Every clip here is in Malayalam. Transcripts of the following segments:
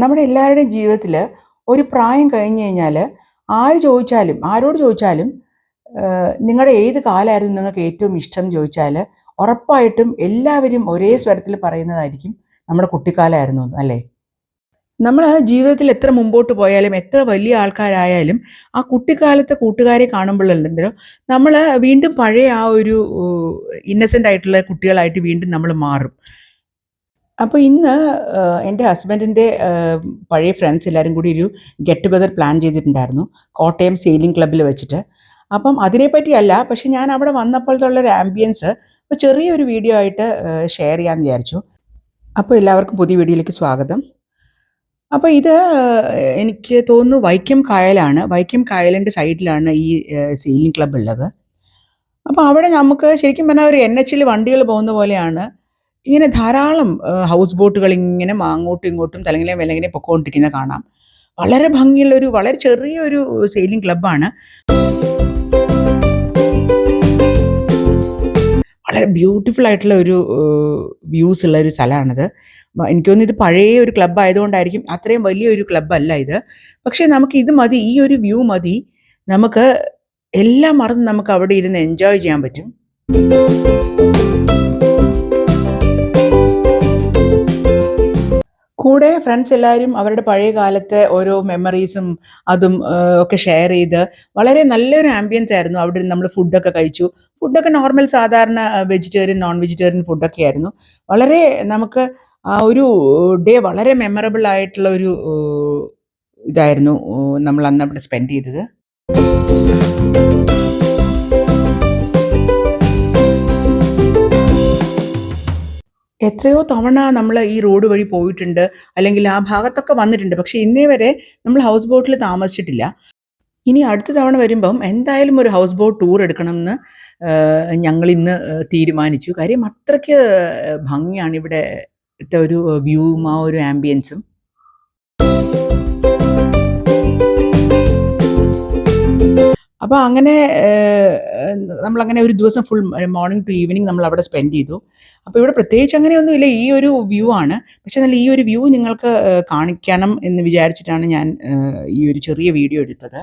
നമ്മുടെ എല്ലാവരുടെയും ജീവിതത്തിൽ ഒരു പ്രായം കഴിഞ്ഞു കഴിഞ്ഞാൽ ആരോട് ചോദിച്ചാലും നിങ്ങളുടെ ഏത് കാലമായിരുന്നു നിങ്ങൾക്ക് ഏറ്റവും ഇഷ്ടം എന്ന് ചോദിച്ചാൽ ഉറപ്പായിട്ടും എല്ലാവരും ഒരേ സ്വരത്തിൽ പറയുന്നതായിരിക്കും നമ്മുടെ കുട്ടിക്കാലമായിരുന്നു എന്ന്, അല്ലേ? നമ്മൾ ജീവിതത്തിൽ എത്ര മുമ്പോട്ട് പോയാലും എത്ര വലിയ ആൾക്കാരായാലും ആ കുട്ടിക്കാലത്തെ കൂട്ടുകാരെ കാണുമ്പോഴുണ്ടല്ലോ നമ്മൾ വീണ്ടും പഴയ ആ ഒരു ഇന്നസെൻ്റ് ആയിട്ടുള്ള കുട്ടികളായിട്ട് വീണ്ടും നമ്മൾ മാറും. അപ്പോൾ ഇന്ന് എൻ്റെ ഹസ്ബൻഡിൻ്റെ പഴയ ഫ്രണ്ട്സ് എല്ലാവരും കൂടി ഒരു ഗെറ്റ് ടുഗദർ പ്ലാൻ ചെയ്തിട്ടുണ്ടായിരുന്നു കോട്ടയം സെയിലിംഗ് ക്ലബ്ബിൽ വെച്ചിട്ട്. അപ്പം അതിനെപ്പറ്റിയല്ല, പക്ഷെ ഞാൻ അവിടെ വന്നപ്പോഴത്തുള്ളൊരു ആംബിയൻസ് ഇപ്പോൾ ചെറിയൊരു വീഡിയോ ആയിട്ട് ഷെയർ ചെയ്യാമെന്ന് വിചാരിച്ചു. അപ്പോൾ എല്ലാവർക്കും പുതിയ വീഡിയോയിലേക്ക് സ്വാഗതം. അപ്പോൾ ഇത് എനിക്ക് തോന്നുന്നു വൈക്കം കായലാണ്. വൈക്കം കായലിൻ്റെ സൈഡിലാണ് ഈ സെയിലിംഗ് ക്ലബ്ബ് ഉള്ളത്. അപ്പോൾ അവിടെ നമുക്ക് ശരിക്കും പറഞ്ഞാൽ ഒരു NHൽ വണ്ടികൾ പോകുന്ന പോലെയാണ്. ഇങ്ങനെ ധാരാളം ഹൗസ് ബോട്ടുകൾ ഇങ്ങനെ അങ്ങോട്ടും ഇങ്ങോട്ടും തലങ്ങിലെയും വിലങ്ങിലെയും പൊക്കോണ്ടിരിക്കുന്നത് കാണാം. വളരെ ഭംഗിയുള്ളൊരു വളരെ ചെറിയൊരു സെയിലിംഗ് ക്ലബ്ബാണ്. വളരെ ബ്യൂട്ടിഫുൾ ആയിട്ടുള്ള ഒരു വ്യൂസ് ഉള്ള ഒരു സ്ഥലമാണിത്. എനിക്ക് തോന്നുന്നു ഇത് പഴയ ഒരു ക്ലബ്ബ് ആയതുകൊണ്ടായിരിക്കും, അത്രയും വലിയൊരു ക്ലബ്ബല്ല ഇത്. പക്ഷേ നമുക്ക് ഇത് മതി, ഈ ഒരു വ്യൂ മതി, നമുക്ക് എല്ലാം മറന്ന് നമുക്ക് അവിടെ ഇരുന്ന് എൻജോയ് ചെയ്യാൻ പറ്റും. കൂടെ ഫ്രണ്ട്സ് എല്ലാവരും അവരുടെ പഴയ കാലത്തെ ഓരോ മെമ്മറീസും അതും ഒക്കെ ഷെയർ ചെയ്ത് വളരെ നല്ലൊരു ആംബിയൻസ് ആയിരുന്നു. അവിടെ നമ്മൾ ഫുഡൊക്കെ കഴിച്ചു. ഫുഡൊക്കെ നോർമൽ സാധാരണ വെജിറ്റേറിയൻ നോൺ വെജിറ്റേറിയൻ ഫുഡൊക്കെ ആയിരുന്നു. വളരെ നമുക്ക് ആ ഒരു ഡേ വളരെ മെമ്മറബിൾ ആയിട്ടുള്ള ഒരു ഇതായിരുന്നു നമ്മൾ അന്ന് അവിടെ സ്പെൻഡ് ചെയ്തത്. എത്രയോ തവണ നമ്മൾ ഈ റോഡ് വഴി പോയിട്ടുണ്ട്, അല്ലെങ്കിൽ ആ ഭാഗത്തൊക്കെ വന്നിട്ടുണ്ട്. പക്ഷേ ഇന്നേ വരെ നമ്മൾ ഹൗസ് ബോട്ടിൽ താമസിച്ചിട്ടില്ല. ഇനി അടുത്ത തവണ വരുമ്പം എന്തായാലും ഒരു ഹൗസ് ബോട്ട് ടൂർ എടുക്കണമെന്ന് ഞങ്ങളിന്ന് തീരുമാനിച്ചു. കാര്യം അത്രയ്ക്ക് ഭംഗിയാണ് ഇവിടുത്തെ ഒരു വ്യൂവും ആ ഒരു ആംബിയൻസും. അപ്പോൾ അങ്ങനെ നമ്മളങ്ങനെ ഒരു ദിവസം ഫുൾ മോർണിംഗ് ടു ഈവനിങ് നമ്മൾ അവിടെ സ്പെൻഡ് ചെയ്തു. അപ്പോൾ ഇവിടെ പ്രത്യേകിച്ച് അങ്ങനെയൊന്നുമില്ല, ഈ ഒരു വ്യൂ ആണ്. പക്ഷേ നല്ല ഈ ഒരു വ്യൂ നിങ്ങൾക്ക് കാണിക്കണം എന്ന് വിചാരിച്ചിട്ടാണ് ഞാൻ ഈ ഒരു ചെറിയ വീഡിയോ എടുത്തത്.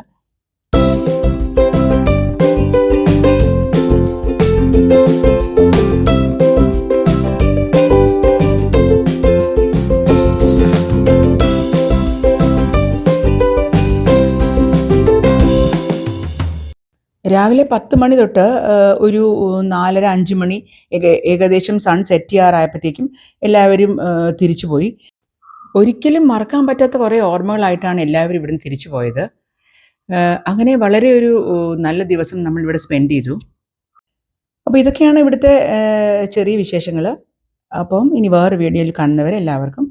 രാവിലെ 10 മണി തൊട്ട് ഒരു 4:30-5 മണി ഏകദേശം സൺ സെറ്റ് ചെയ്യാറായപ്പോഴത്തേക്കും എല്ലാവരും തിരിച്ചുപോയി. ഒരിക്കലും മറക്കാൻ പറ്റാത്ത കുറേ ഓർമ്മകളായിട്ടാണ് എല്ലാവരും ഇവിടുന്ന് തിരിച്ചു പോയത്. അങ്ങനെ വളരെ ഒരു നല്ല ദിവസം നമ്മളിവിടെ സ്പെൻഡ് ചെയ്തു. അപ്പോൾ ഇതൊക്കെയാണ് ഇവിടുത്തെ ചെറിയ വിശേഷങ്ങൾ. അപ്പം ഇനി വേറെ വീഡിയോയിൽ കാണുന്നവരെ എല്ലാവർക്കും